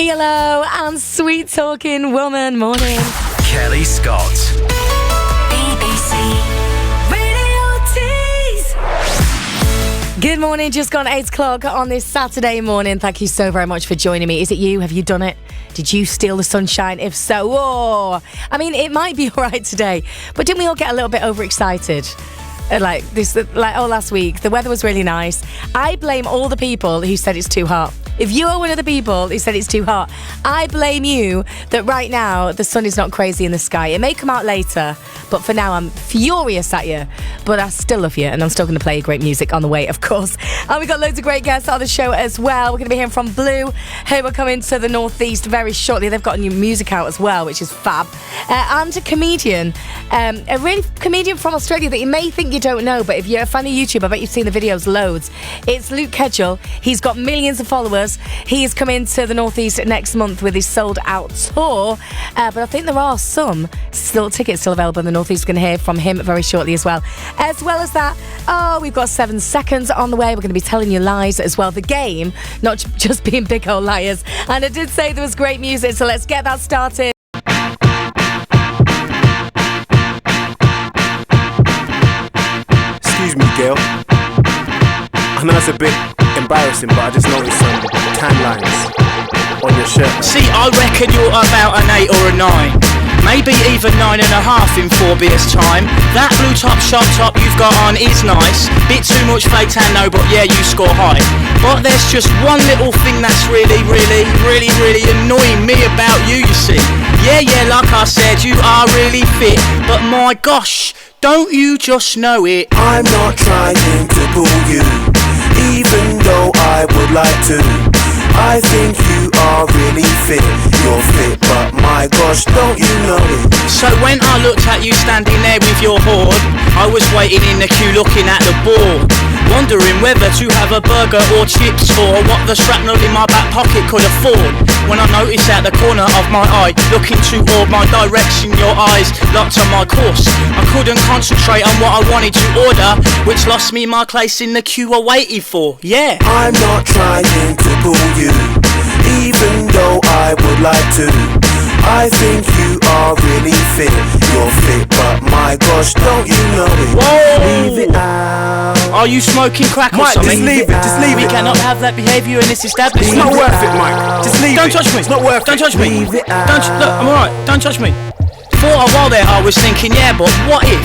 ELO and Sweet Talking Woman. Morning. Kelly Scott. BBC Radio Tees. Good morning, just gone 8 o'clock on this Saturday morning. Thank you so very much for joining me. Is it you? Have you done it? Did you steal the sunshine? If so, oh, I mean, it might be all right today, but didn't we all get a little bit overexcited? Last week, the weather was really nice. I blame all the people who said it's too hot. If you are one of the people who said it's too hot, I blame you that right now the sun is not crazy in the sky. It may come out later, but for now I'm furious at you. But I still love you, and I'm still going to play great music on the way, of course. And we've got loads of great guests on the show as well. We're going to be hearing from Blue, who are coming to the Northeast very shortly. They've got a new music out as well, which is fab. And a comedian, a really comedian from Australia that you may think you don't know, but if you're a fan of YouTube, I bet you've seen the videos loads. It's Luke Kedgell. He's got millions of followers. He is coming to the Northeast next month with his sold-out tour, but I think there are some tickets still available in the Northeast. We're going to hear from him very shortly as well. As well as that, we've got 7 seconds on the way. We're going to be telling you lies as well. The game, not just being big old liars. And I did say there was great music, so let's get that started. Excuse me, girl. I know it's a bit embarrassing, but I just noticed some tan lines on your shirt. See, I reckon you're about an 8 or a 9. maybe even 9.5 in 4 beers time. That blue top shop top you've got on is nice. Bit too much fake tan, no, but yeah, you score high. But there's just one little thing that's really annoying me about you, you see. Yeah, like I said, you are really fit, but my gosh, don't you just know it? I'm not trying to pull you, even though I would like to. I think you are really fit. You're fit, but my gosh, don't you know it? So when I looked at you standing there with your hoard, I was waiting in the queue looking at the board, wondering whether to have a burger or chips, or what the shrapnel in my back pocket could afford. When I noticed at the corner of my eye, looking toward my direction, your eyes locked on my course. I couldn't concentrate on what I wanted to order, which lost me my place in the queue I waited for. Yeah, I'm not trying to pull you, even though I would like to. I think you are really fit. You're fit, but my gosh, don't you know it? Whoa! Leave it out. Are you smoking crack or Mike, something? just leave it, just leave We it. cannot have that behaviour in this establishment. It's not worth it, Mike. Just leave Don't it. touch me. It's not worth Don't it. touch me. Leave it Don't look, I'm alright. Don't touch me. For a while there I was thinking, yeah, but what if?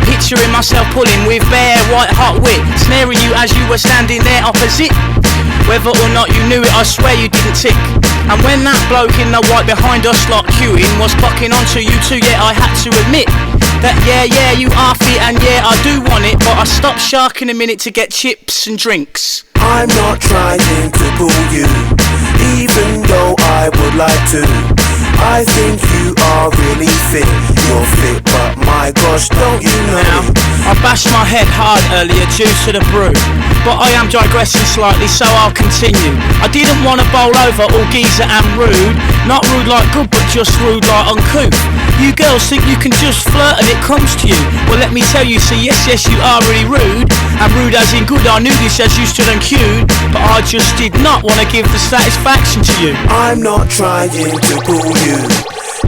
Picturing myself pulling with bare white hot wit, snaring you as you were standing there opposite. Whether or not you knew it, I swear you didn't tick. And when that bloke in the white behind us lot queuing was clocking onto you too, yeah, I had to admit that yeah, you are fit and yeah, I do want it, but I stopped sharking a minute to get chips and drinks. I'm not trying to pull you, even though I would like to. I think you are really fit. You're fit, but my gosh, don't you know Now, it? I bashed my head hard earlier due to the brew, but I am digressing slightly, so I'll continue. I didn't want to bowl over all geezer and rude. Not rude like good, but just rude like uncouth. You girls think you can just flirt and it comes to you. Well, let me tell you, see, yes, you are really rude. And rude as in good, I knew this as you stood and queued, but I just did not want to give the satisfaction to you. I'm not trying to pull you,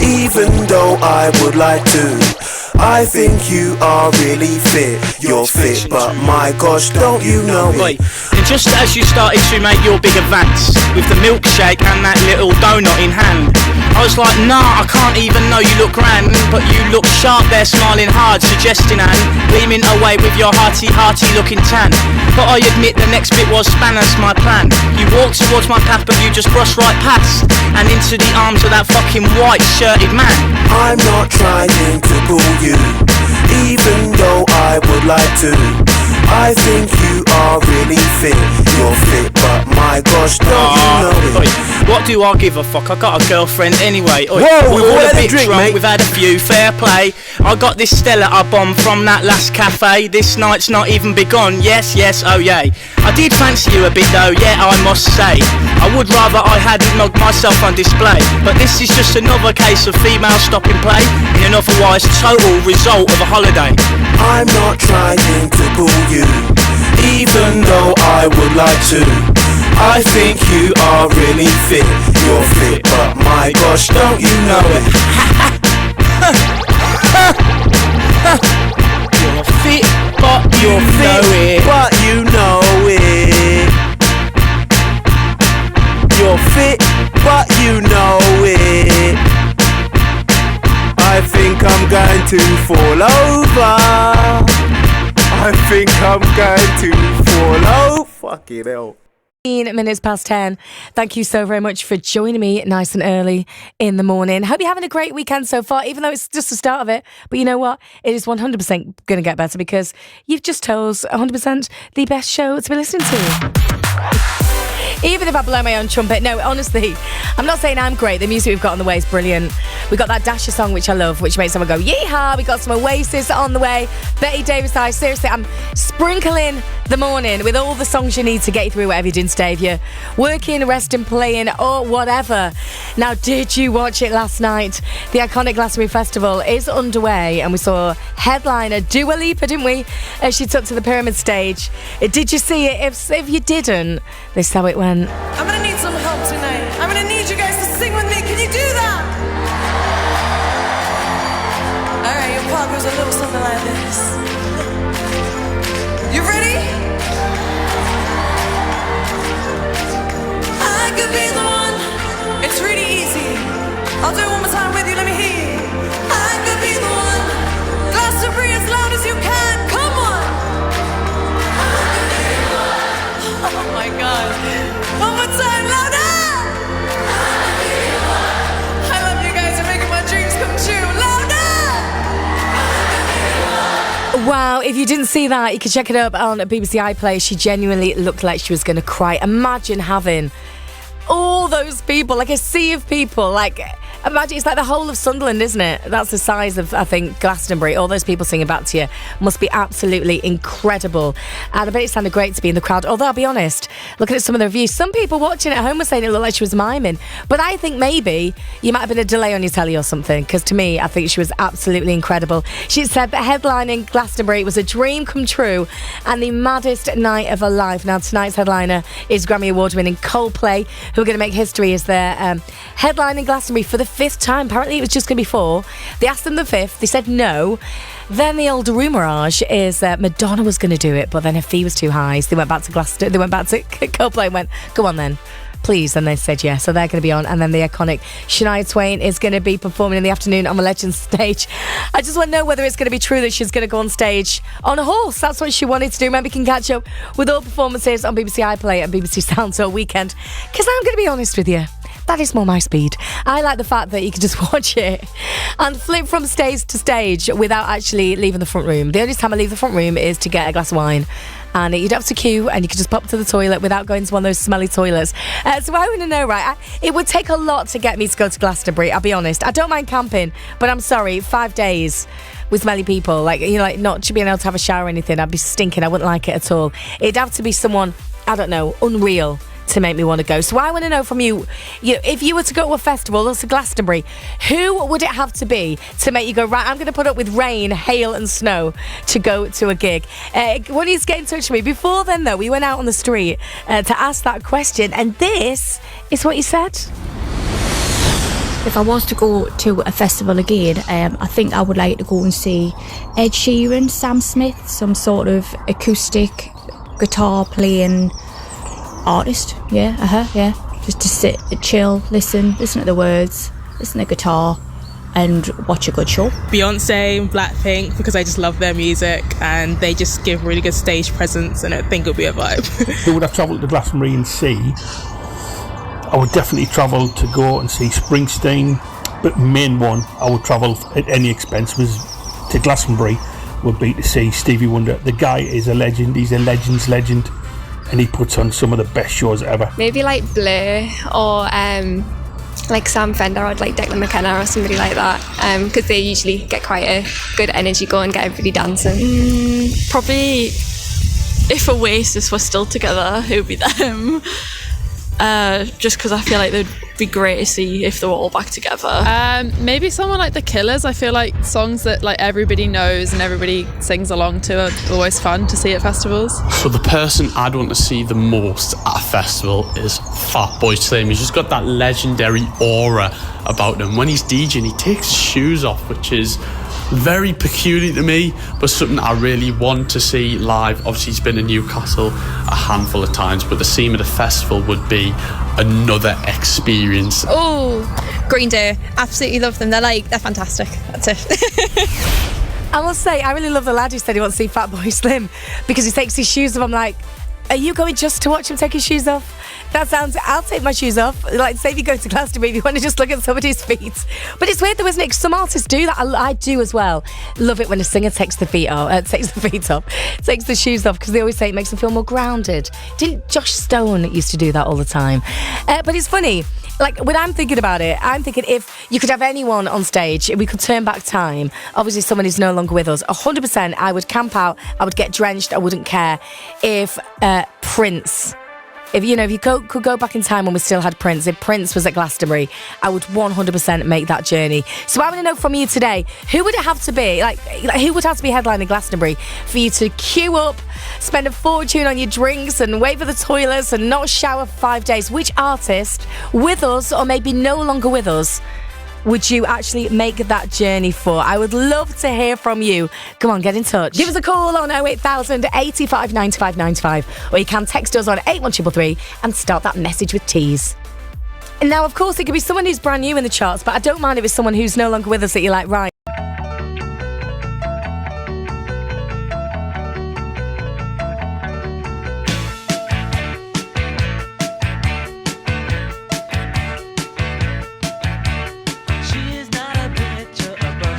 even though I would like to. I think you are really fit. You're fit, but my gosh, don't you know Wait, it? and just as you started to make your big advance with the milkshake and that little donut in hand, I was like, nah, I can't even know you look grand, but you look sharp there, smiling hard, suggesting and gleaming away with your hearty looking tan. But I admit the next bit was spanners my plan. You walked towards my path, but you just brushed right past and into the arms of that fucking white shirted man. I'm not trying to pull you, even though I would like to. I think you are really fit. You're fit, but my gosh, don't you know Oi, it? what do I give a fuck? I got a girlfriend anyway. Oi, Whoa, we're we've all all had a a bit drink, drunk, mate. we've had a few, fair play. I got this Stella I bombed from that last cafe. This night's not even begun, yes, oh yay. I did fancy you a bit though, yeah, I must say. I would rather I hadn't mugged myself on display, but this is just another case of female stop and play in an otherwise total result of a holiday. I'm not trying to pull you, even though I would like to. I think you are really fit. You're fit, but my gosh, don't you know it? You're fit, but you You're know fit, it. but you know it. You're fit, but you know it. I think I'm going to fall over. I think I'm going to fall over. Fucking hell. 15 minutes past 10. Thank you so very much for joining me nice and early in the morning. Hope you're having a great weekend so far, even though it's just the start of it. But you know what? It is 100% going to get better because you've just chose 100% the best show to be listening to. Even if I blow my own trumpet. No, honestly, I'm not saying I'm great. The music we've got on the way is brilliant. We got that Dasher song, which I love, which makes someone go, yeehaw. We got some Oasis on the way. Betty Davis, seriously, I'm sprinkling the morning with all the songs you need to get you through whatever you're doing today. If you're working, resting, playing, or whatever. Now, did you watch it last night? The iconic Glastonbury Festival is underway, and we saw headliner Dua Lipa, didn't we? As she took to the Pyramid stage. Did you see it? If you didn't, this is how it went. I'm gonna need some help tonight. I'm gonna need you guys to sing with me. Can you do that? Alright, your part goes a little something like this. You ready? I could be the one. It's really easy. I'll do it one more time with you. Let me hear you. you didn't see that, you can check it up on BBC iPlayer. She genuinely looked like she was going to cry. Imagine having all those people, like a sea of people, like imagine it's like the whole of Sunderland, isn't it? That's the size of, I think, Glastonbury. All those people singing back to you must be absolutely incredible. And I bet it sounded great to be in the crowd. Although I'll be honest, looking at some of the reviews, some people watching at home were saying it looked like she was miming. But I think maybe you might have been a delay on your telly or something, because to me, I think she was absolutely incredible. She said that headlining Glastonbury was a dream come true and the maddest night of her life. Now, tonight's headliner is Grammy Award-winning Coldplay, who are going to make history as they're headlining Glastonbury for the 5th time. Apparently it was just going to be 4. They asked them the 5th. They said no. Then the old rumourage is that Madonna was going to do it, but then her fee was too high, so they went back to Coldplay and went, go on then, please. And they said yes, so they're going to be on. And then the iconic Shania Twain is going to be performing in the afternoon on the Legends stage. I just want to know whether it's going to be true that she's going to go on stage on a horse. That's what she wanted to do. Remember, you can catch up with all performances on BBC iPlayer and BBC Sounds all weekend, because I'm going to be honest with you, that is more my speed. I like the fact that you can just watch it and flip from stage to stage without actually leaving the front room. The only time I leave the front room is to get a glass of wine. And you don't have to queue, and you can just pop to the toilet without going to one of those smelly toilets. So I want to know, right, it would take a lot to get me to go to Glastonbury, I'll be honest. I don't mind camping, but I'm sorry, 5 days with smelly people, like, you know, like not being able to have a shower or anything, I'd be stinking. I wouldn't like it at all. It'd have to be someone, I don't know, unreal to make me want to go. So I want to know from you, if you were to go to a festival or to Glastonbury, who would it have to be to make you go, right, I'm going to put up with rain, hail and snow to go to a gig? When he's getting in touch with me. Before then, though, we went out on the street to ask that question, and this is what he said. If I was to go to a festival again, I think I would like to go and see Ed Sheeran, Sam Smith, some sort of acoustic guitar playing artist. Yeah. Just to sit, chill, listen to the words, listen to the guitar, and watch a good show. Beyonce and Blackpink, because I just love their music and they just give really good stage presence, and I think it'll be a vibe. Who would have travelled to Glastonbury and see? I would definitely travel to go and see Springsteen, but main one I would travel at any expense was to Glastonbury would be to see Stevie Wonder. The guy is a legend. He's a legend's legend, and he puts on some of the best shows ever. Maybe like Blur or like Sam Fender or like Declan McKenna or somebody like that, because they usually get quite a good energy going, get everybody dancing. Probably if Oasis were still together, it would be them. Just because I feel like they'd be great to see if they were all back together. Maybe someone like The Killers. I feel like songs that like everybody knows and everybody sings along to are always fun to see at festivals. So the person I'd want to see the most at a festival is Fatboy Slim. He's just got that legendary aura about him. When he's DJing, he takes his shoes off, which is very peculiar to me, but something I really want to see live. Obviously, he's been to Newcastle a handful of times, but to see him at a festival would be another experience. Oh, Green Day. Absolutely love them. They're fantastic. That's it. I must say, I really love the lad who said he wants to see Fatboy Slim because he takes his shoes off. I'm like, are you going just to watch him take his shoes off? That sounds, I'll take my shoes off. Like, say if you go to Glastonbury, if you want to just look at somebody's feet. But it's weird though, isn't it? 'Cause some artists do that. I do as well. Love it when a singer takes the feet off, takes the shoes off, because they always say it makes them feel more grounded. Didn't Josh Stone used to do that all the time? But it's funny. Like, when I'm thinking about it, I'm thinking if you could have anyone on stage, if we could turn back time, obviously someone who's no longer with us, 100% I would camp out, I would get drenched, I wouldn't care. If Prince, if you could go back in time when we still had Prince, if Prince was at Glastonbury, I would 100% make that journey. So I want to know from you today, who would it have to be? Like who would have to be headlining Glastonbury for you to queue up, spend a fortune on your drinks and wait for the toilets and not shower for 5 days? Which artist, with us or maybe no longer with us, would you actually make that journey for? I would love to hear from you. Come on, get in touch. Give us a call on 08000 85 95 95, or you can text us on 81333 and start that message with T's. And now, of course, it could be someone who's brand new in the charts, but I don't mind if it's someone who's no longer with us that you're like, right.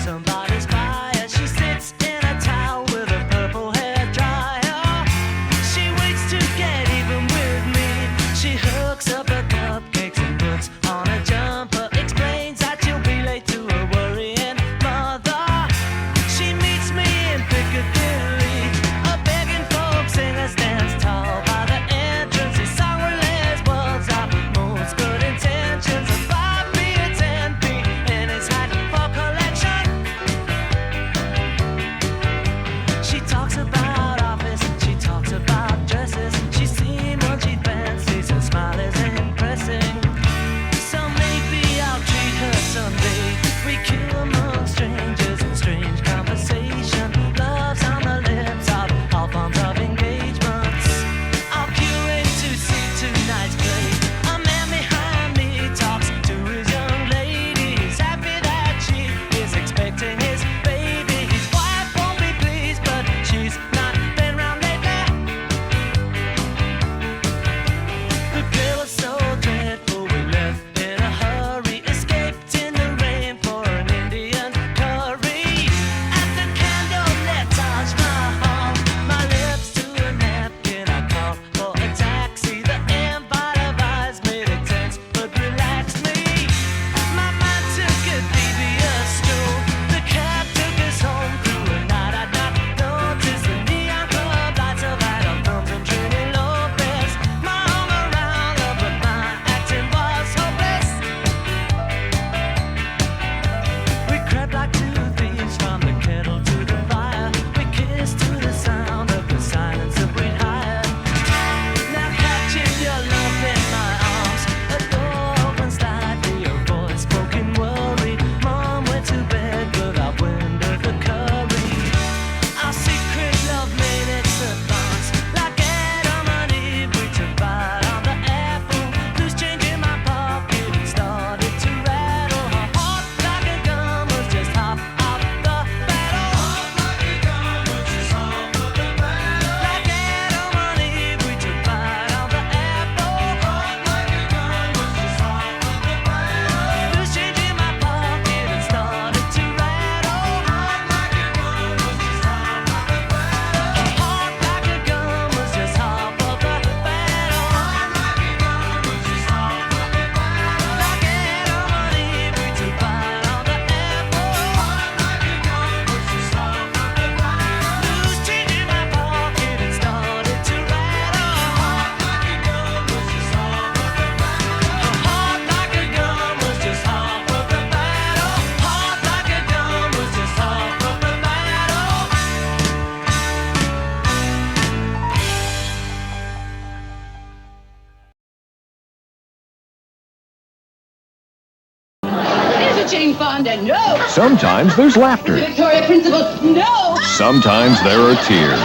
Somebody's fire. She sits in a towel with a purple hair. Jane Fonda, no. Sometimes there's laughter. Victoria Principal, no. Sometimes there are tears.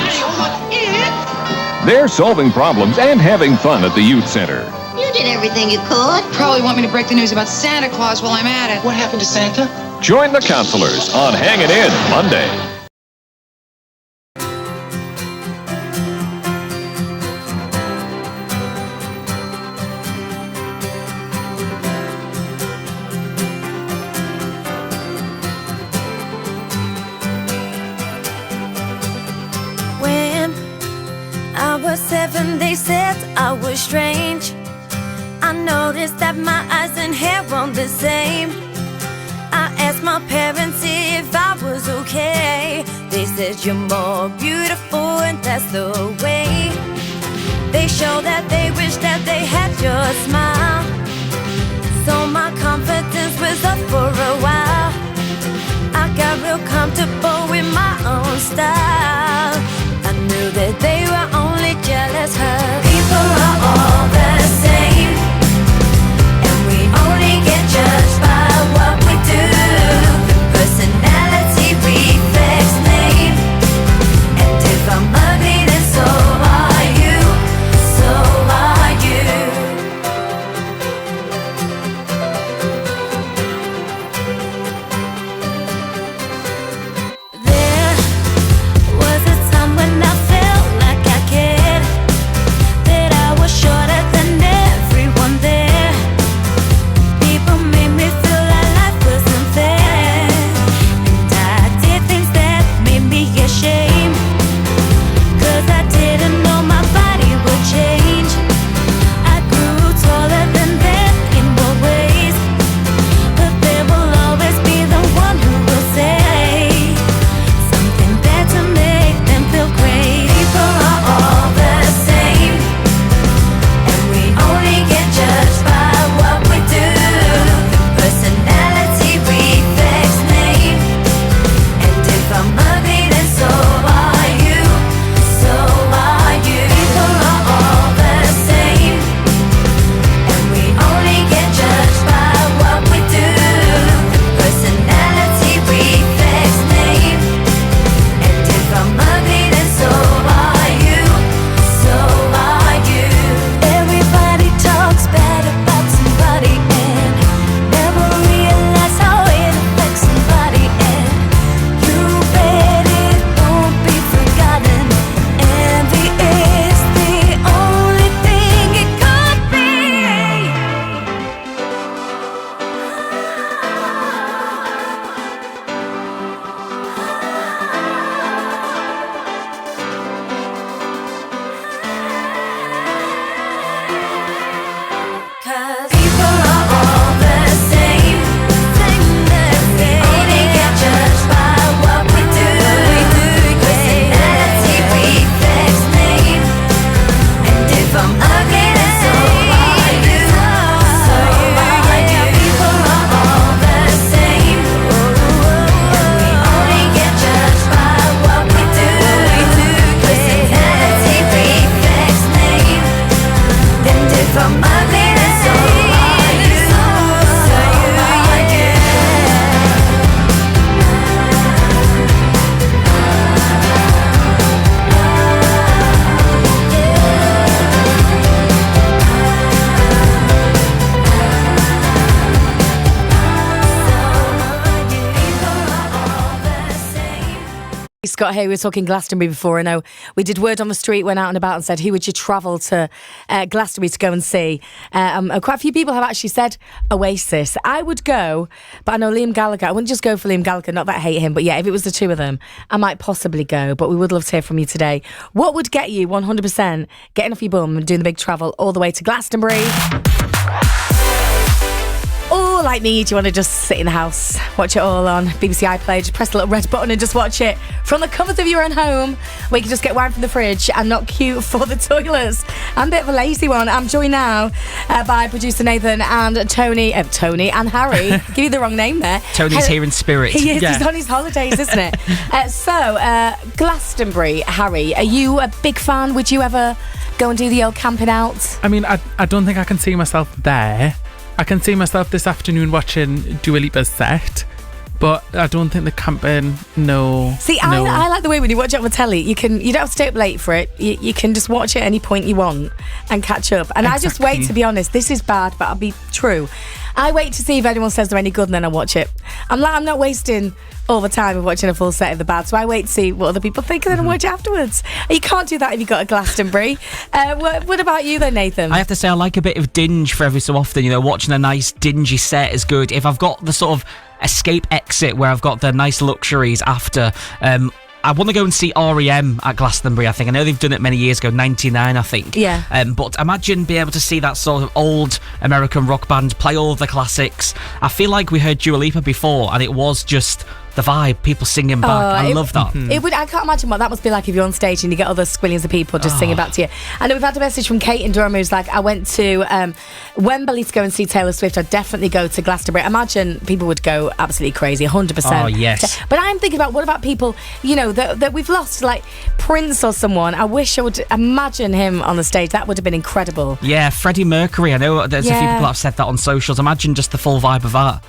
It. They're solving problems and having fun at the youth center. You did everything you could. Probably want me to break the news about Santa Claus while I'm at it. What happened to Santa? Join the counselors on Hangin' In Monday. When I was 7, they said I was strange. I noticed that my eyes and hair weren't the same. I asked my parents if I was okay. They said you're more beautiful and that's the way. They showed that they wished that they had your smile. So my confidence was up for a while. I got real comfortable with my own style. I knew that they were only jealous 'cause people are all the same, and we only get judged by what we do. Personality reflects name, and if I'm ugly then so are you, so are you. There was a time when I felt like I cared, that I was shorter than everyone there. People made me feel like life wasn't fair, and I did things that made me ashamed, 'cause I didn't know my body would change. I grew taller than them in more ways, but there will always be the one who will say something bad to make them feel great. People are all the same, and we only get judged by what we do. Personality reflects name, and if I'm ugly then so are you, so are you. People are all the same, and we only get judged by what we do. Personality reflects name, and if I'm ugly then so are you, so are you. Everybody talks bad about somebody and never realize how it affects somebody, and you bet it won't be forgotten. Envy is the only thing it could be. Cause people are all the same, we only get judged by what we do. Personality reflects name, and if I'm ugly then so are you, so are you. People are all the same, and we only get judged by what we do. Personality reflects name, and if I'm ugly then so are you, so are you. Scott here, we were talking Glastonbury before. I know we did Word on the Street, went out and about and said, who would you travel to Glastonbury to go and see? Quite a few people have actually said Oasis. I would go, but I know Liam Gallagher, I wouldn't just go for Liam Gallagher, not that I hate him, but yeah, if it was the two of them, I might possibly go, but we would love to hear from you today. What would get you 100% getting off your bum and doing the big travel all the way to Glastonbury? Or like me, do you want to just sit in the house, watch it all on BBC iPlayer, just press the little red button and just watch it from the comfort of your own home, where you can just get wine from the fridge and not queue for the toilets? I'm a bit of a lazy one. I'm joined now by producer Nathan and Tony and Harry. Give you the wrong name there. Tony's here in spirit. He is. Yeah. He's on his holidays, isn't it? Glastonbury, Harry, are you a big fan? Would you ever go and do the old camping out? I mean, I don't think I can see myself there. I can see myself this afternoon watching Dua Lipa's set, but I don't think the camping. No. See, no. I like the way when you watch it on the telly, you don't have to stay up late for it. You can just watch it at any point you want and catch up. And I just wait, to be honest. This is bad, but I'll be true. I wait to see if anyone says they're any good, and then I watch it. I'm not wasting all the time of watching a full set of the bad, so I wait to see what other people think and then I watch it afterwards. You can't do that if you've got a Glastonbury. What about you then, Nathan? I have to say I like a bit of dinge for every so often. You know, watching a nice dingy set is good. If I've got the sort of escape exit where I've got the nice luxuries after, I want to go and see R.E.M. at Glastonbury, I think. I know they've done it many years ago, 99, I think. Yeah. But imagine being able to see that sort of old American rock band play all of the classics. I feel like we heard Dua Lipa before, and it was just the vibe, people singing back. I love that. I can't imagine what that must be like if you're on stage and you get other squillions of people just singing back to you. And we've had a message from Kate in Durham who's like, I went to Wembley to go and see Taylor Swift. I'd definitely go to Glastonbury. I imagine people would go absolutely crazy, 100%. Oh, yes. But I'm thinking about, what about people, you know, that we've lost, like Prince or someone. I wish I would imagine him on the stage. That would have been incredible. Yeah, Freddie Mercury. I know there's a few people that have said that on socials. Imagine just the full vibe of that.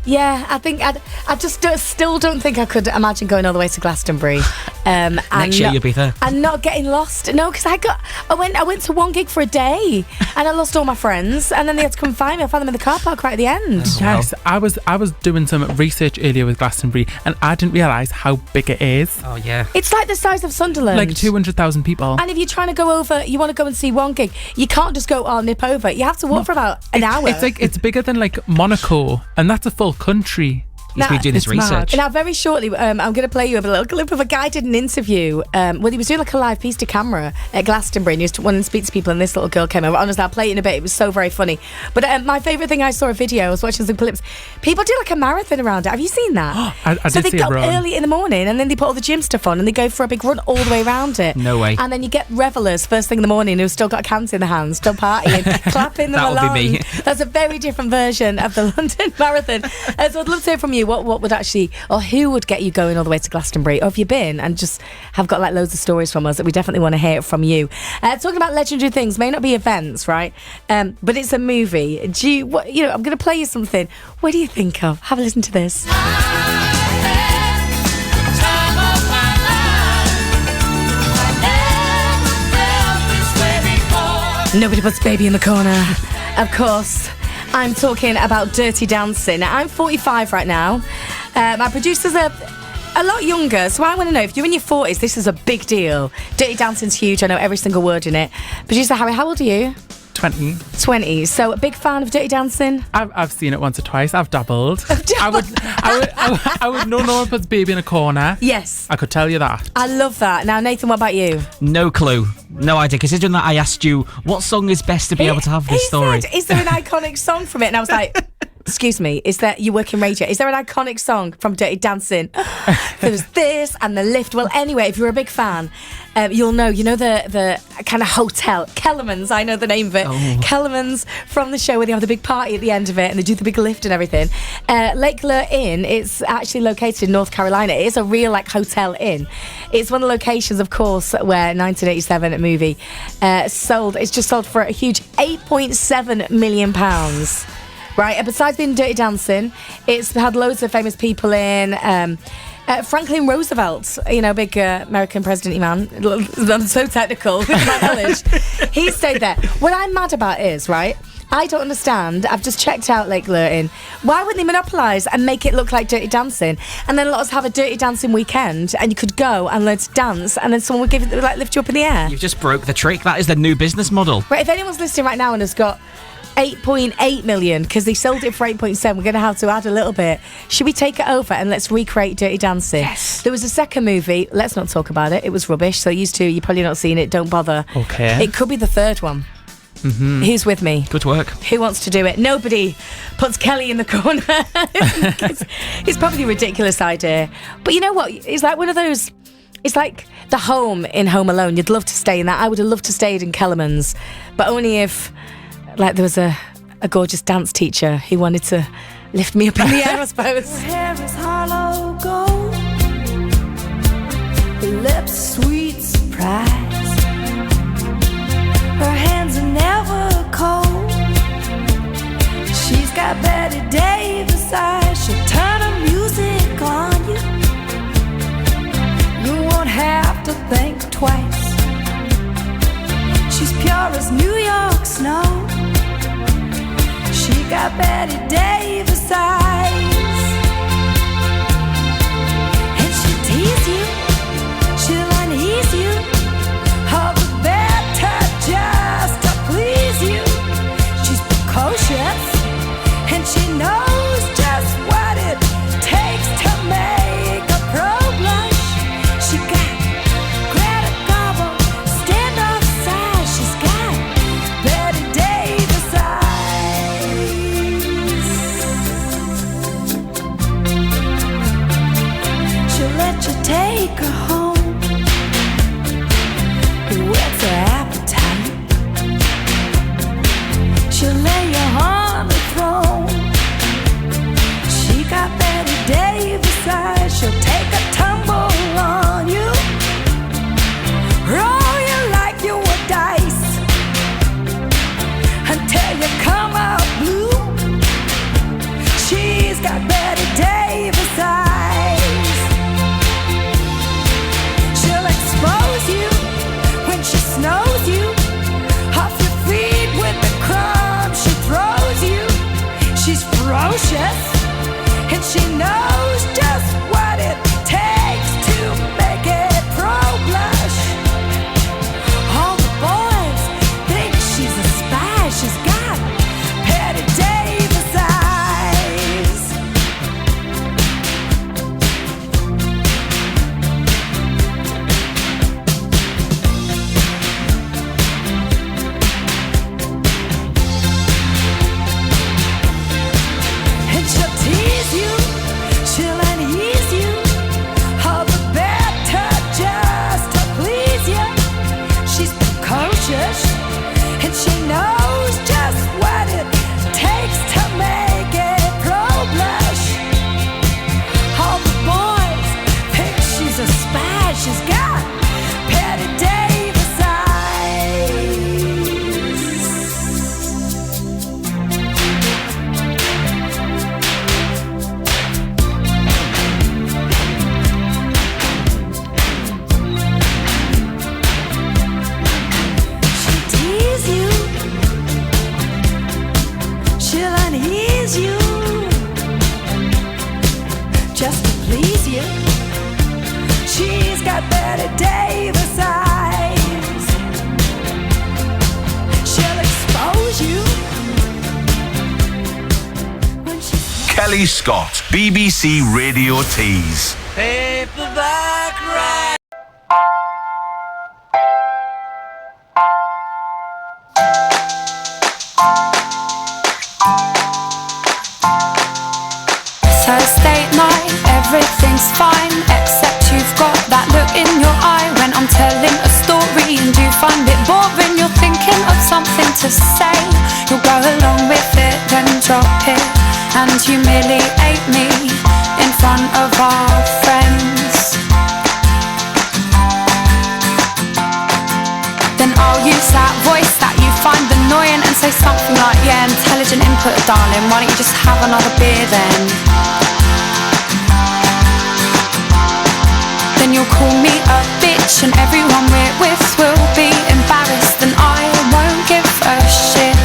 Yeah, I think I just still don't think I could imagine going all the way to Glastonbury. Next year you'll be there. And not getting lost. No, because I went to one gig for a day and I lost all my friends, and then they had to come find me. I found them in the car park right at the end. Yes, I was doing some research earlier with Glastonbury, and I didn't realise how big it is. Oh yeah. It's like the size of Sunderland. Like 200,000 people. And if you're trying to go over, you want to go and see one gig, you can't just go, I'll nip over. You have to walk for about an hour. It's bigger than like Monaco, and that's a full country. He's been doing his research. Now, very shortly, I'm going to play you a little clip of a guy did an interview. He was doing like a live piece to camera at Glastonbury, and he was wanting to speak to people, and this little girl came over. Honestly, I'll play it in a bit. It was so very funny. But my favourite thing, I saw a video, I was watching some clips. People do like a marathon around it. Have you seen that? I they go early in the morning, and then they put all the gym stuff on, and they go for a big run all the way around it. No way. And then you get revellers first thing in the morning who've still got cans in their hands, still partying, clapping them along. That would be me. That's a very different version of the London Marathon. So I'd love to hear from you. What would actually, or who would get you going all the way to Glastonbury? Or have you been and just have got like loads of stories from us that we definitely want to hear from you? Talking about legendary things, may not be events, right? But it's a movie. I'm going to play you something. What do you think of? Have a listen to this. Nobody puts baby in the corner. Of course, I'm talking about Dirty Dancing. Now, I'm 45 right now. My producer's a lot younger, so I want to know, if you're in your 40s, this is a big deal. Dirty Dancing's huge. I know every single word in it. Producer Harry, how old are you? 20. So a big fan of Dirty Dancing? I've seen it once or twice. I've dabbled. I would know no one puts baby in a corner. Yes. I could tell you that. I love that. Now, Nathan, what about you? No clue. No idea. Considering that I asked you what song is best to be able to have this story. Said, is there an iconic song from it? And I was like, excuse me, you work in radio? Is there an iconic song from Dirty Dancing? There was this and The Lift. Well, anyway, if you're a big fan, you'll know. You know the kind of hotel, Kellerman's, I know the name of it. Kellerman's, from the show where they have the big party at the end of it and they do the big lift and everything. Lake Lure Inn, it's actually located in North Carolina. It is a real like hotel inn. It's one of the locations, of course, where 1987 movie sold. It's just sold for a huge £8.7 million. Right, and besides being Dirty Dancing, it's had loads of famous people in. Franklin Roosevelt, big American president man. I'm so technical with my knowledge. He stayed there. What I'm mad about is, right, I don't understand. I've just checked out Lake Lure Inn. Why wouldn't they monopolise and make it look like Dirty Dancing? And then let us have a Dirty Dancing weekend, and you could go and learn to dance, and then someone would lift you up in the air. You've just broke the trick. That is the new business model. Right, if anyone's listening right now and has got 8.8 million, because they sold it for 8.7, we're going to have to add a little bit. Should we take it over and let's recreate Dirty Dancing? Yes. There was a second movie. Let's not talk about it. It was rubbish. So you've probably not seen it. Don't bother. Okay. It could be the third one. Mm-hmm. Who's with me? Good work. Who wants to do it? Nobody puts Kelly in the corner. It's probably a ridiculous idea. But you know what? It's like one of those... It's like the home in Home Alone. You'd love to stay in that. I would have loved to stay in Kellerman's. But only if... Like there was a gorgeous dance teacher who wanted to lift me up in the air, I suppose. Her hair is hollow gold, her lips sweet surprise, her hands are never cold. She's She's pure as New York snow. She got Betty Davis eyes. And she'll tease you, she'll unease you, all the better just to please you. She's precocious, and she knows just what it takes to make a pro blush. She got Greta Garbo, stand off side. She's got Betty Davis eyes. She'll let you take her home. What's her appetite? She'll lay you on the throne. She got Betty Davis eyes. She'll take a tumble on you, roll you like you were dice, until you come out blue. She's got Betty Davis eyes. She'll expose you when she snows you, off your feet with the crumbs she throws you. She's ferocious, and she knows just what it takes to make it pro blush. All the boys think she's a spy. She's got Betty Davis eyes. And she'll tease you, she'll unease you, all the better just to please you. She's precocious, and she knows just what it takes to make it pro blush. All the boys think she's a spy. She's got Betty Davis eyes. She'll tease you, she'll unease you, just to please you. She's got Betty Davis eyes. She'll expose you. Kelly Scott, BBC Radio Tees. Paperback ride. Thursday night, everything's fine, except you've got that look in your eye when I'm telling a story and you find it boring. You're thinking of something to say, you'll go along with it, then drop it and humiliate me in front of our friends. Then I'll use that voice that you find annoying and say something like, yeah, intelligent input, darling, why don't you just have another beer then? Then you'll call me a bitch and everyone we're with will be embarrassed and I won't give a shit.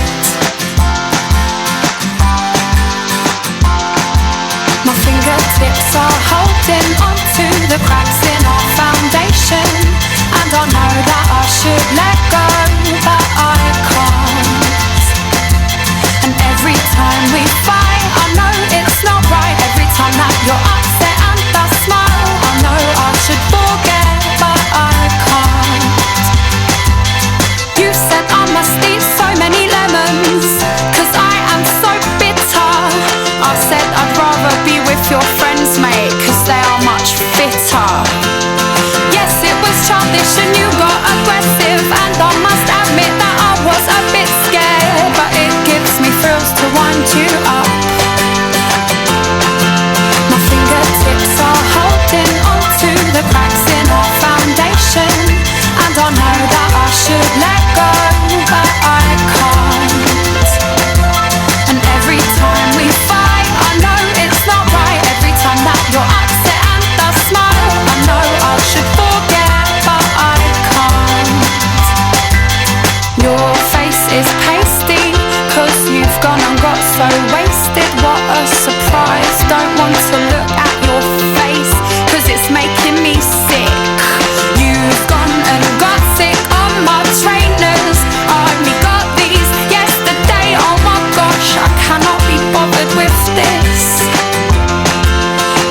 My fingertips are holding onto the cracks in our foundation, and I know that I should let go, but I can't. And every time we fight, I know it's not right. Every time that you're upset and I smile, I know I should forget, but I can't. gone and got so wasted, what a surprise. Don't want to look at your face, 'cause it's making me sick. You've gone and got sick on my trainers. I only got these yesterday, oh my gosh, I cannot be bothered with this.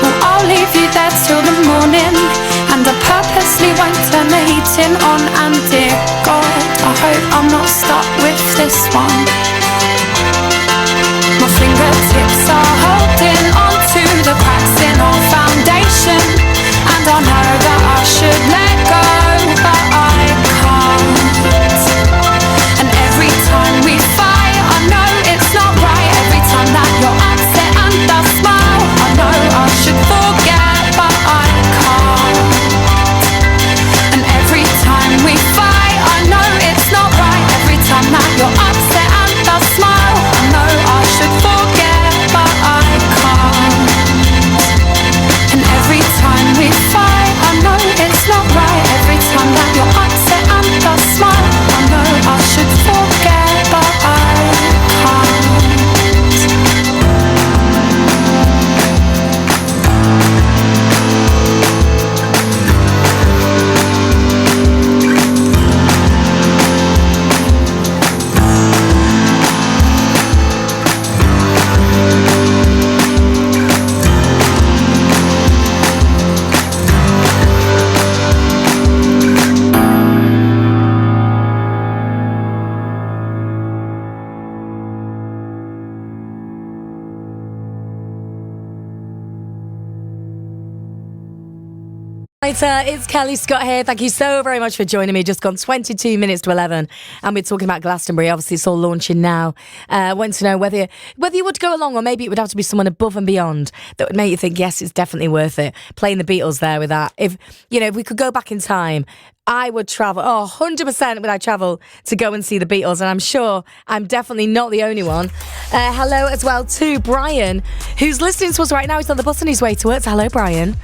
Well, I'll leave you there till the morning, and I purposely won't turn the heating on. And dear God, I hope I'm not stuck with this one. My fingertips are holding on to the cracks in our foundation, and I know that I should let go, but I can't. And every time we fight, I know it's not right. Every time that you're upset and I smile, I know I should forget, but I can't. And every time we fight, I know it's not right. Every time that you're upset and I smile, I know I should forget, but I can't. And every time we fight, I know it's not right. Every time that you're upset and I smile, I know I should forget, but I can't. It's Kelly Scott here. Thank you so very much for joining me. Just gone 22 minutes to 11, and we're talking about Glastonbury. Obviously, it's all launching now. Want to know whether you would go along, or maybe it would have to be someone above and beyond that would make you think, yes, it's definitely worth it. Playing the Beatles there with that. If we could go back in time, I would travel. 100% would I travel to go and see the Beatles, and I'm sure I'm definitely not the only one. Hello as well to Brian, who's listening to us right now. He's on the bus on his way to work. So hello, Brian.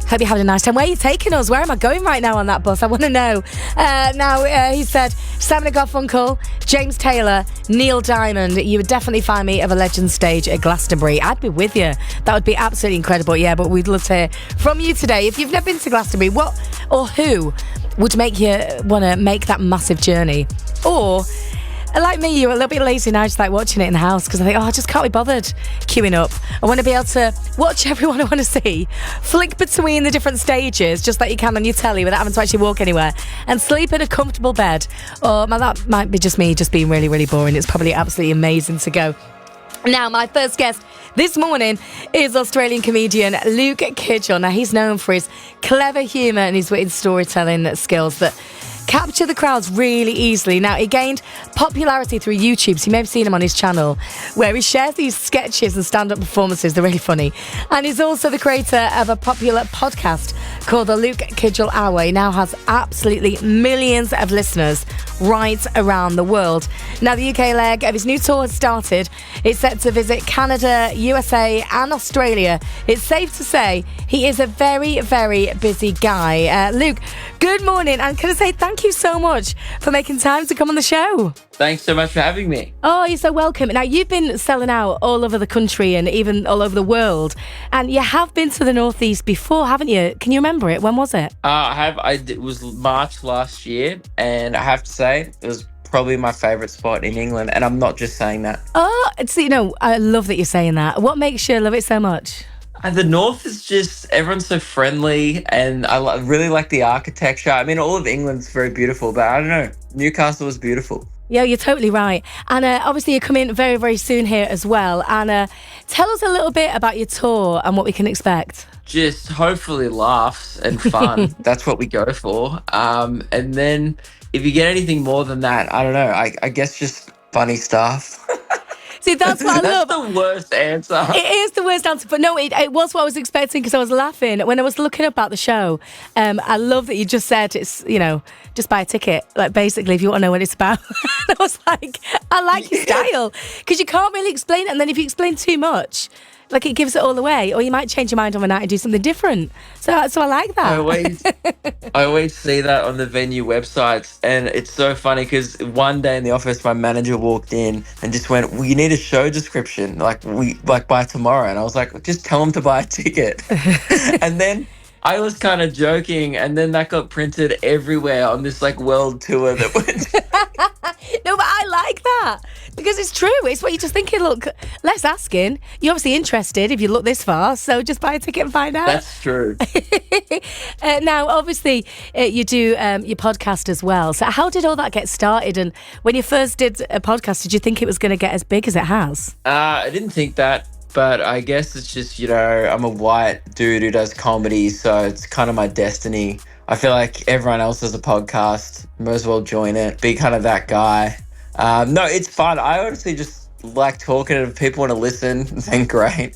Hope you're having a nice time. Where are you taking us? Where am I going right now on that bus? I want to know. He said, Simon & Garfunkel, James Taylor, Neil Diamond. You would definitely find me at a Legend stage at Glastonbury. I'd be with you. That would be absolutely incredible. Yeah, but we'd love to hear from you today. If you've never been to Glastonbury, what or who would make you want to make that massive journey? Or, like me, you're a little bit lazy now, just like watching it in the house, because I think, I just can't be bothered queuing up. I want to be able to watch everyone I want to see, flick between the different stages, just like you can on your telly without having to actually walk anywhere, and sleep in a comfortable bed. Or that might be just me, just being really, really boring. It's probably absolutely amazing to go. Now, my first guest this morning is Australian comedian Luke Kidgell. Now, he's known for his clever humour and his witty storytelling skills that capture the crowds really easily. Now, he gained popularity through YouTube, so you may have seen him on his channel, where he shares these sketches and stand-up performances. They're really funny. And he's also the creator of a popular podcast called The Luke Kidgell Hour. He now has absolutely millions of listeners right around the world. Now, the UK leg of his new tour has started. It's set to visit Canada, USA and Australia. It's safe to say he is a very, very busy guy. Luke, good morning, and can I say thank you so much for making time to come on the show. Thanks so much for having me. Oh, you're so welcome. Now, you've been selling out all over the country and even all over the world, and you have been to the Northeast before, haven't you? Can you remember it? When was it? It was March last year, and I have to say it was probably my favourite spot in England, and I'm not just saying that. Oh, I love that you're saying that. What makes you love it so much? And the North is just, everyone's so friendly, and I really like the architecture. I mean, all of England's very beautiful, but I don't know, Newcastle was beautiful. Yeah, you're totally right. And obviously you're coming very, very soon here as well. And tell us a little bit about your tour and what we can expect. Just hopefully laughs and fun. That's what we go for. And then if you get anything more than that, I don't know, I guess just funny stuff. See, that's what I love. That's the worst answer. It is the worst answer, but no, it was what I was expecting, because I was laughing when I was looking up at the show. I love that you just said it's, just buy a ticket, like basically if you want to know what it's about. I was like, I like your style, because you can't really explain it, and then if you explain too much, Like, it gives it all away. Or you might change your mind overnight and do something different. So I like that. I always see that on the venue websites, and it's so funny because one day in the office, my manager walked in and just went, "Well, you need a show description, like by tomorrow." And I was like, "Just tell them to buy a ticket." And then I was kind of joking, and then that got printed everywhere on this like world tour that went. No, but I like that because it's true. It's what you're just thinking. Look, less asking. You're obviously interested if you look this far, so just buy a ticket and find out. That's true. Now, obviously, you do your podcast as well. So how did all that get started? And when you first did a podcast, did you think it was going to get as big as it has? I didn't think that, but I guess it's just, I'm a white dude who does comedy, so it's kind of my destiny. I feel like everyone else has a podcast, might as well join it, be kind of that guy. No, it's fun. I honestly just like talking, and if people want to listen, then great.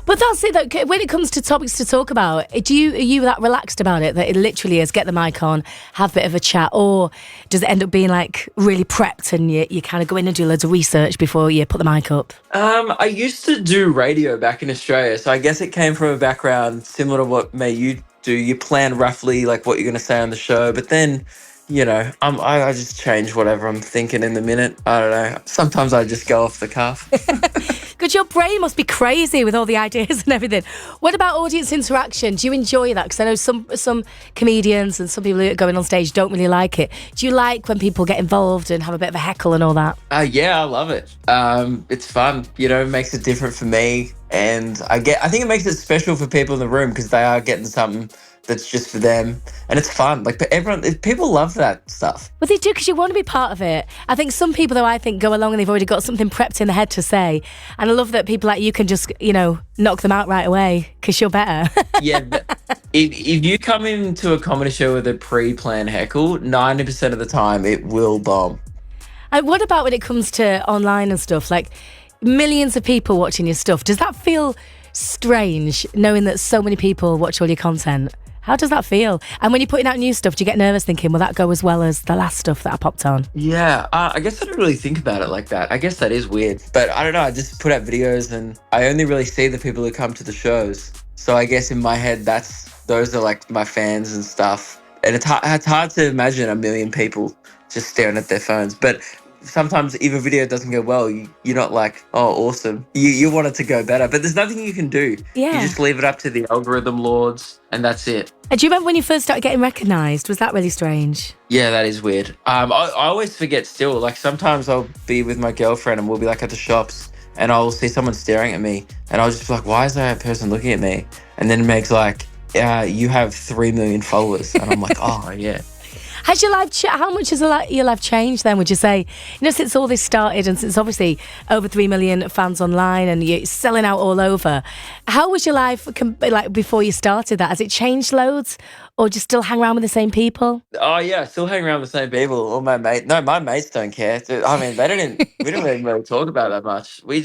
But that's it, though. When it comes to topics to talk about, are you that relaxed about it that it literally is get the mic on, have a bit of a chat, or does it end up being like really prepped and you kind of go in and do loads of research before you put the mic up? I used to do radio back in Australia, so I guess it came from a background similar to what you do. You plan roughly like what you're going to say on the show, but then, I just change whatever I'm thinking in the minute. I don't know. Sometimes I just go off the cuff. Because your brain must be crazy with all the ideas and everything. What about audience interaction? Do you enjoy that? Because I know some comedians and some people who are going on stage don't really like it. Do you like when people get involved and have a bit of a heckle and all that? Yeah, I love it. It's fun. It makes it different for me. And I think it makes it special for people in the room because they are getting something that's just for them, and it's fun. Like, people love that stuff. Well, they do, because you want to be part of it. I think some people, though, go along and they've already got something prepped in the head to say, and I love that people like you can just, knock them out right away because you're better. Yeah, but if you come into a comedy show with a pre-planned heckle, 90% of the time it will bomb. And what about when it comes to online and stuff? Like, millions of people watching your stuff. Does that feel strange, knowing that so many people watch all your content? How does that feel? And when you're putting out new stuff, do you get nervous thinking, will that go as well as the last stuff that I popped on? Yeah, I guess I don't really think about it like that. I guess that is weird. But I don't know, I just put out videos and I only really see the people who come to the shows. So I guess in my head, those are like my fans and stuff. And it's hard to imagine a million people just staring at their phones. But sometimes if a video doesn't go well, you're not like, oh, awesome. You want it to go better, but there's nothing you can do. Yeah. You just leave it up to the algorithm lords, and that's it. And do you remember when you first started getting recognised? Was that really strange? Yeah, that is weird. I always forget still. Like, sometimes I'll be with my girlfriend and we'll be like at the shops and I'll see someone staring at me and I'll just be like, why is that person looking at me? And then Meg's like, you have 3 million followers. And I'm like, oh, yeah. Has your life, how much has your life changed then, would you say? Since all this started and since obviously over 3 million fans online and you're selling out all over, how was your life like before you started that? Has it changed loads or just still hang around with the same people? Oh yeah, still hang around with the same people. All my mates, my mates don't care. I mean, we don't even really talk about that much. They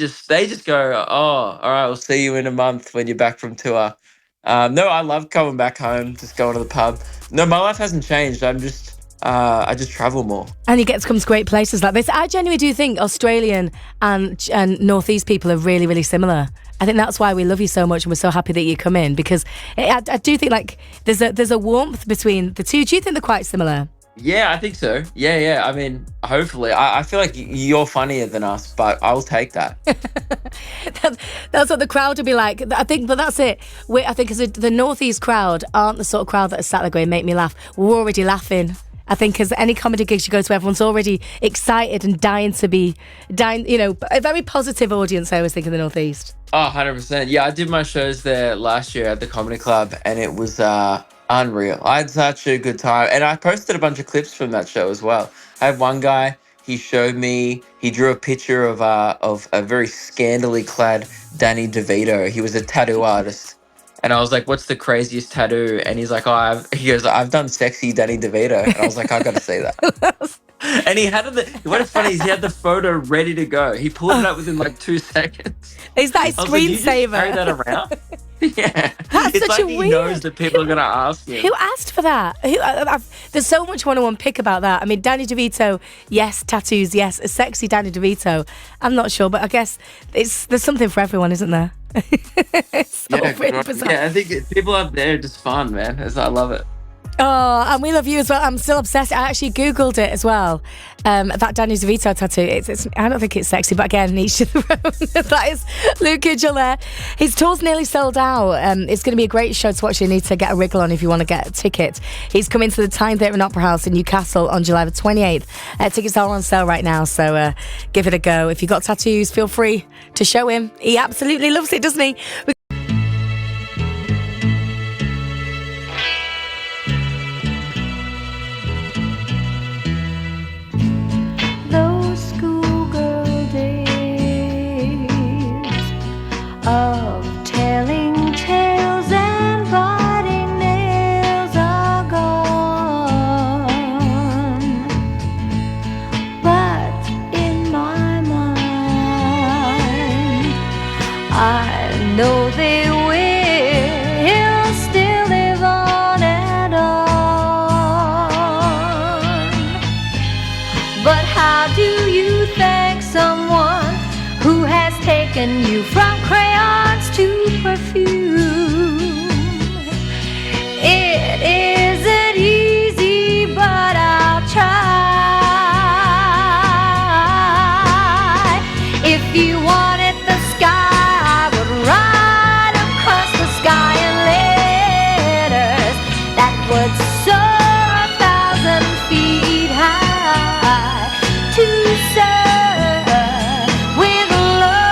just go, oh, all right, we'll see you in a month when you're back from tour. No, I love coming back home, just going to the pub. No, my life hasn't changed. I just travel more. And you get to come to great places like this. I genuinely do think Australian and Northeast people are really, really similar. I think that's why we love you so much and we're so happy that you come in, because I do think like there's a warmth between the two. Do you think they're quite similar? Yeah, I think so. Yeah. I mean, hopefully. I feel like you're funnier than us, but I'll take that. That's what the crowd will be like. I think, but that's it. I think as the Northeast crowd aren't the sort of crowd that are sat there going, make me laugh. We're already laughing. I think as any comedy gigs you go to, everyone's already excited and dying, a very positive audience, I always think, in the Northeast. Oh, 100%. Yeah, I did my shows there last year at the Comedy Club and it was unreal. I had such a good time. And I posted a bunch of clips from that show as well. I had one guy, he drew a picture of a very scandally clad Danny DeVito. He was a tattoo artist. And I was like, what's the craziest tattoo? And he's like, I've done sexy Danny DeVito. And I was like, I got to see that. And he had what's funny is he had the photo ready to go. He pulled it up within like 2 seconds. Is that a screensaver? Carry that around? Yeah. That's it's such like a he weird. knows that people are going to ask him. Who asked for that? There's so much I want to unpick about that. I mean, Danny DeVito, yes. Tattoos, yes. A sexy Danny DeVito, I'm not sure, but I guess there's something for everyone, isn't there? So really bizarre. Yeah, I think people up there are just fun, man. I love it. Oh, and we love you as well. I'm still obsessed. I actually Googled it as well. That Danny DeVito tattoo. It's I don't think it's sexy, but again, each to their own. That is Luca Gillette. His tour's nearly sold out. It's going to be a great show to watch. You need to get a wriggle on if you want to get a ticket. He's coming to the Tyne Theatre and Opera House in Newcastle on July the 28th. Tickets are on sale right now, so give it a go. If you've got tattoos, feel free to show him. He absolutely loves it, doesn't he? Those schoolgirl days of telling tales and biting nails are gone. But in my mind, I know they will still live on and on. But how do you thank someone who has taken you from crayons to perfume? It isn't easy, but I'll try. If you wanted the sky, I would ride across the sky in letters that would soar 1,000 feet high to serve with love.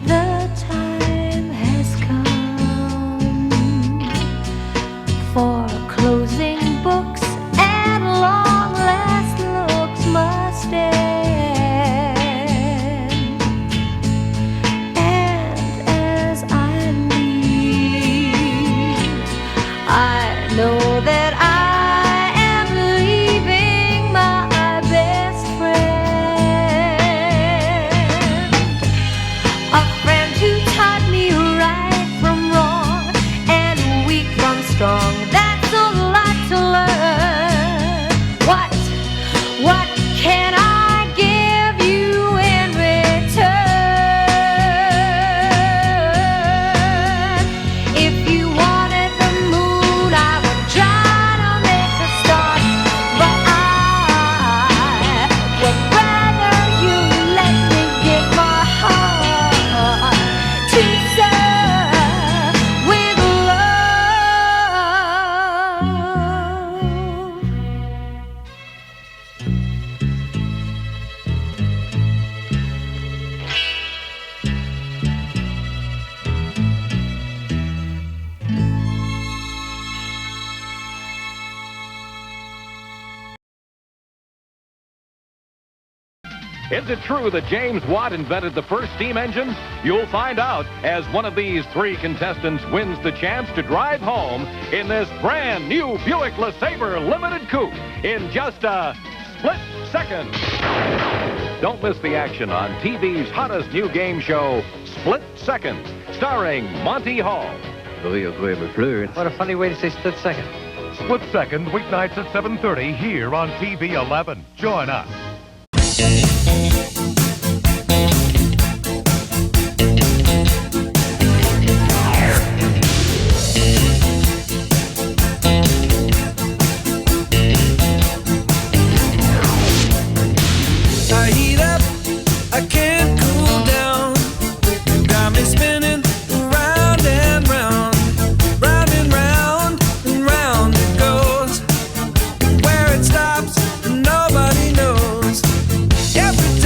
The time has come for closing books and long last looks must end. And as I leave, I know that I am leaving my best friend, a friend who taught me right from wrong and weak from strong. That's a lot to learn. What can I give you in return? If you wanted the moon, I would try to make the stars, but I would rather you let me give my heart to serve with Is it true that James Watt invented the first steam engine? You'll find out as one of these three contestants wins the chance to drive home in this brand new Buick LeSabre Limited Coupe in just a split second. Don't miss the action on TV's hottest new game show, Split Second, starring Monty Hall. What a funny way to say split second. Split Second, weeknights at 7:30 here on TV 11. Join us. I heat up, I can't cool down. You got me spinning round and round, round and round and round it goes. Where it stops, nobody knows. Every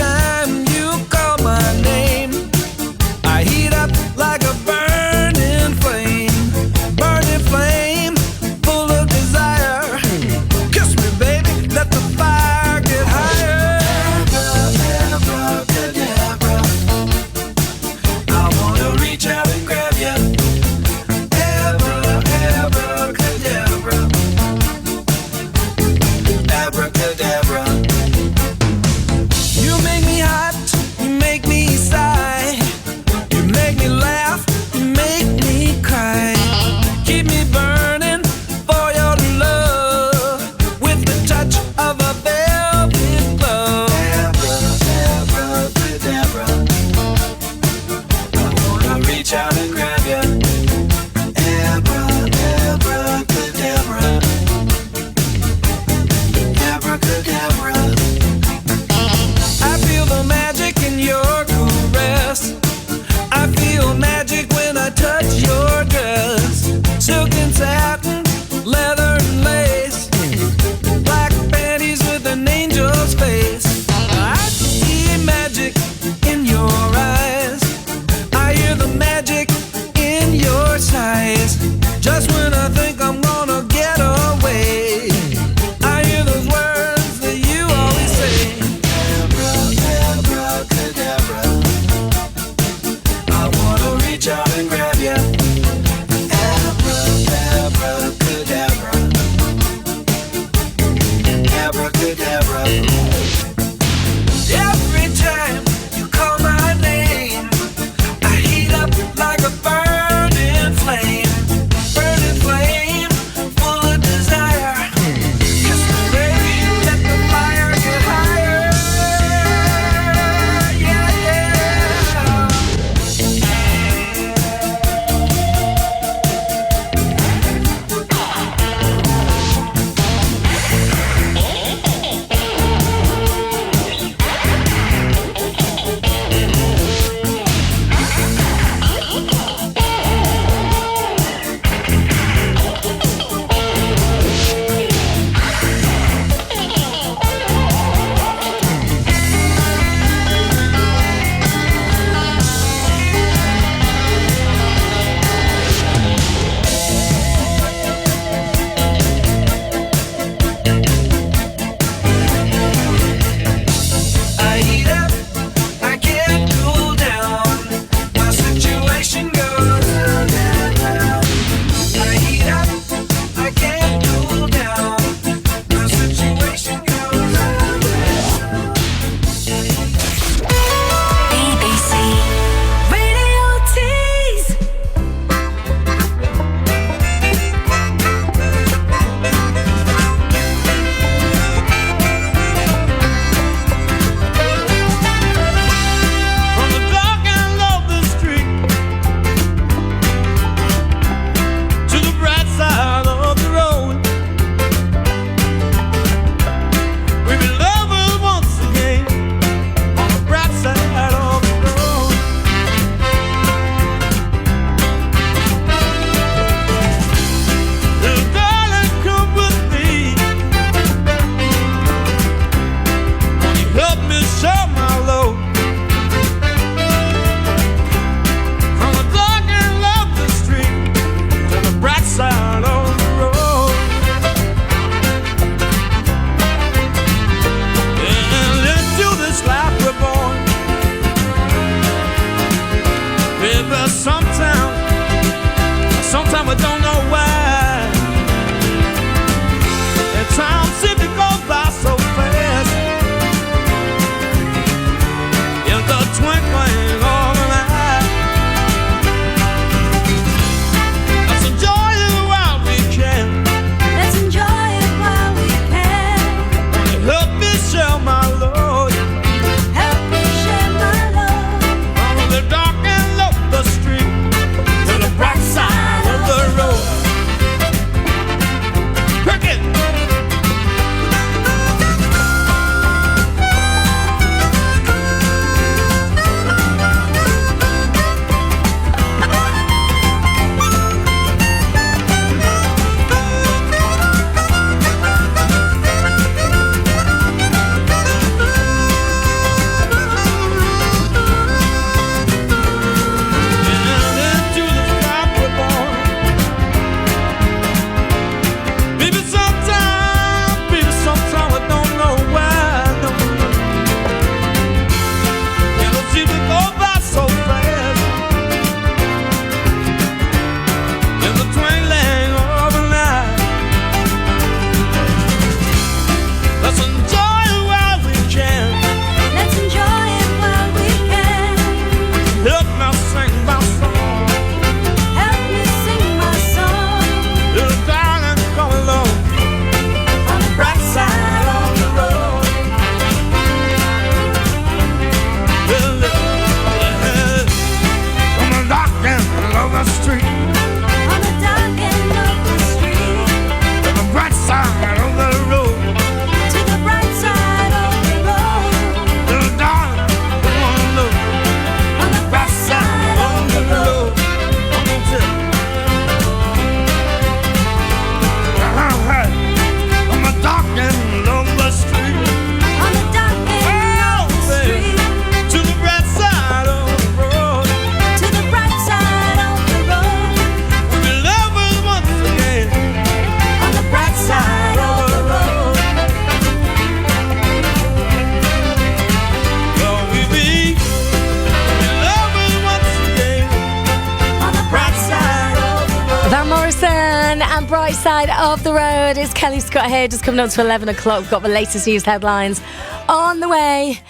right side of the road. It's Kelly Scott here, just coming up to 11 o'clock. We've got the latest news headlines on the way.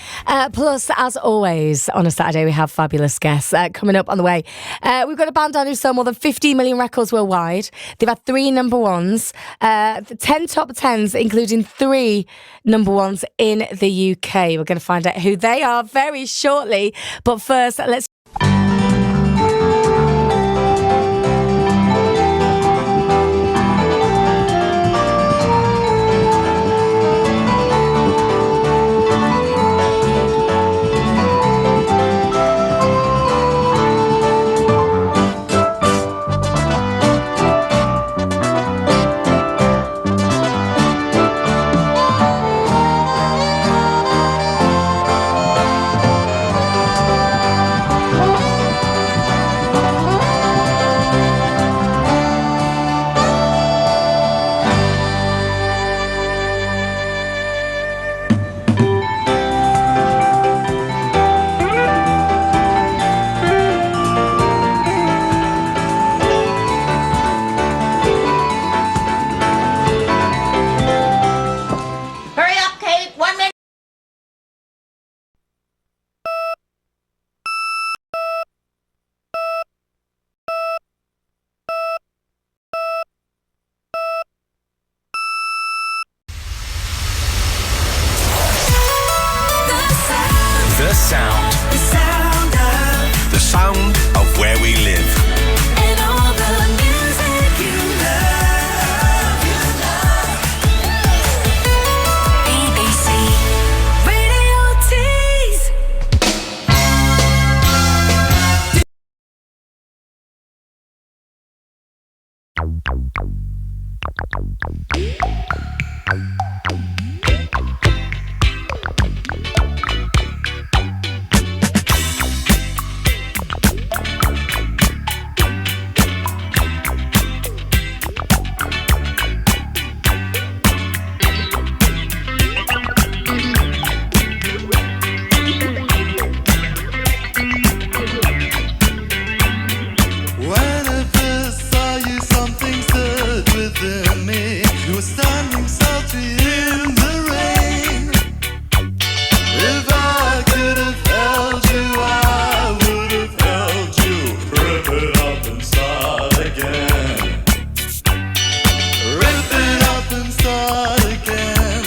Plus, as always, on a Saturday, we have fabulous guests coming up on the way. We've got a band on who sold more than 15 million records worldwide. They've had 3 number ones, 10 top 10s, including 3 number ones in the UK. We're going to find out who they are very shortly. But first, let's... The sound of where we live. And all the music you love. BBC Radio Tees. When I first saw you, something stood within me. You were standing sultry in the rain. If I could have held you, I would have held you. Rip it up and start again. Rip it up and start again.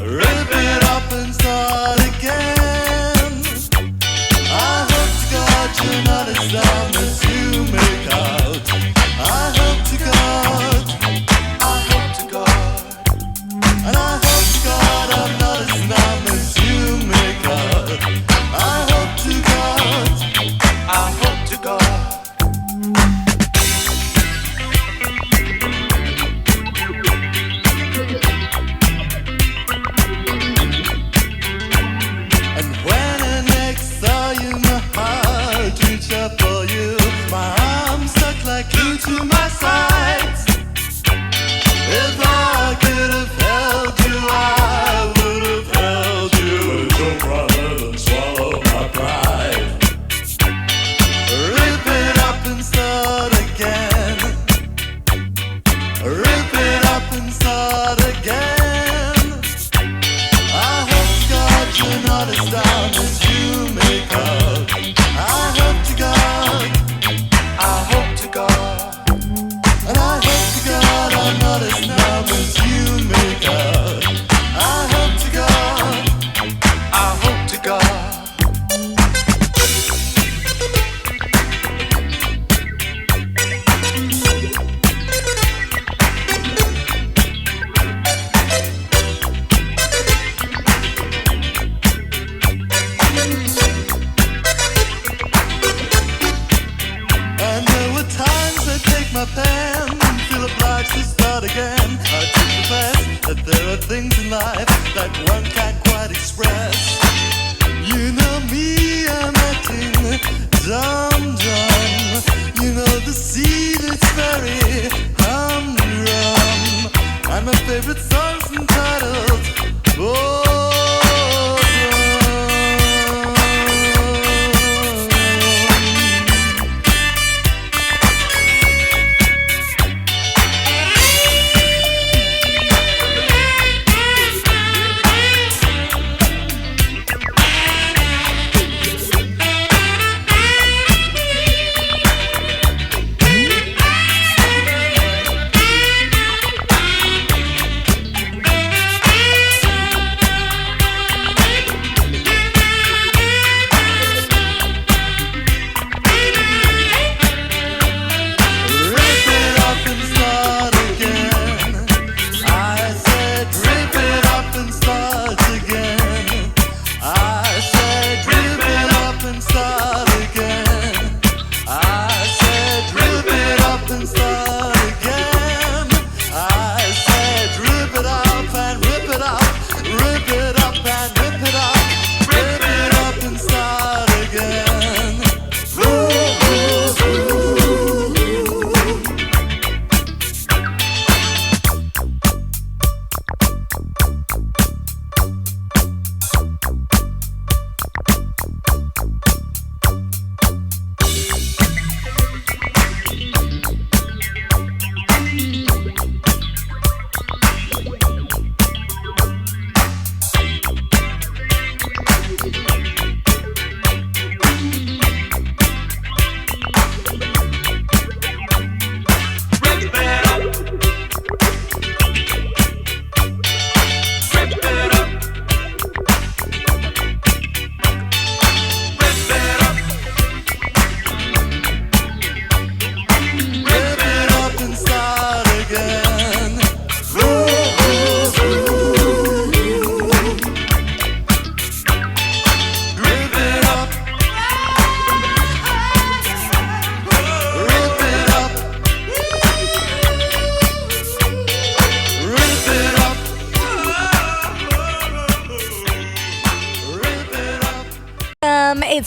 Rip it up and start again. I hope to God you're not as dumb as you make out. I hope to God, I hope to God, and I hope to God I'm not as numb as you make out. I hope to God, I hope to God. And when I next saw you, my heart reached up for you. My arms stuck like glue to my sides. If I could have held you, I would have held you. But it took rather than swallow my pride. Rip it up and start again. Rip it up and start again. I hope to God you're not as down as you make out. I hope to God, I hope to God, and I hope to God I'm not as numb as you make out. I hope to God, I hope to God. And there were times I take my pen and feel obliged to start again. I take the best that there are things in life that one can't quite express. You know me, I'm acting dumb. You know the sea that's very humdrum. And my favorite song's entitled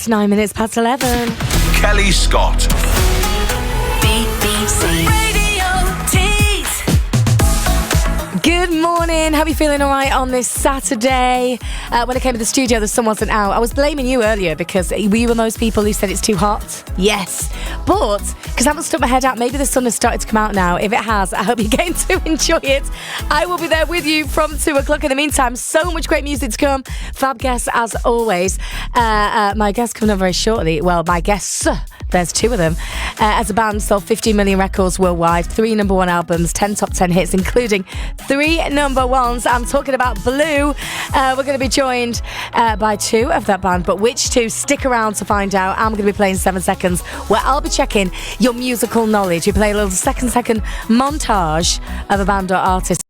It's 9 minutes past 11. Kelly Scott. BBC Radio Tees. Good morning. How are you feeling all right on this Saturday? When I came to the studio, the sun wasn't out. I was blaming you earlier because were you one of those people who said it's too hot? Yes. But because I haven't stuck my head out, maybe the sun has started to come out now. If it has, I hope you're getting to enjoy it. I will be there with you from 2 o'clock. In the meantime, so much great music to come. Fab guests as always. My guests coming up very shortly. Well, my guests... There's 2 of them. As a band, sold 15 million records worldwide, 3 number 1 albums, 10 top 10 hits, including 3 number 1s. I'm talking about Blue. We're going to be joined by 2 of that band, but which 2? Stick around to find out. I'm going to be playing 7 Seconds, where I'll be checking your musical knowledge. We play a little second montage of a band or artist.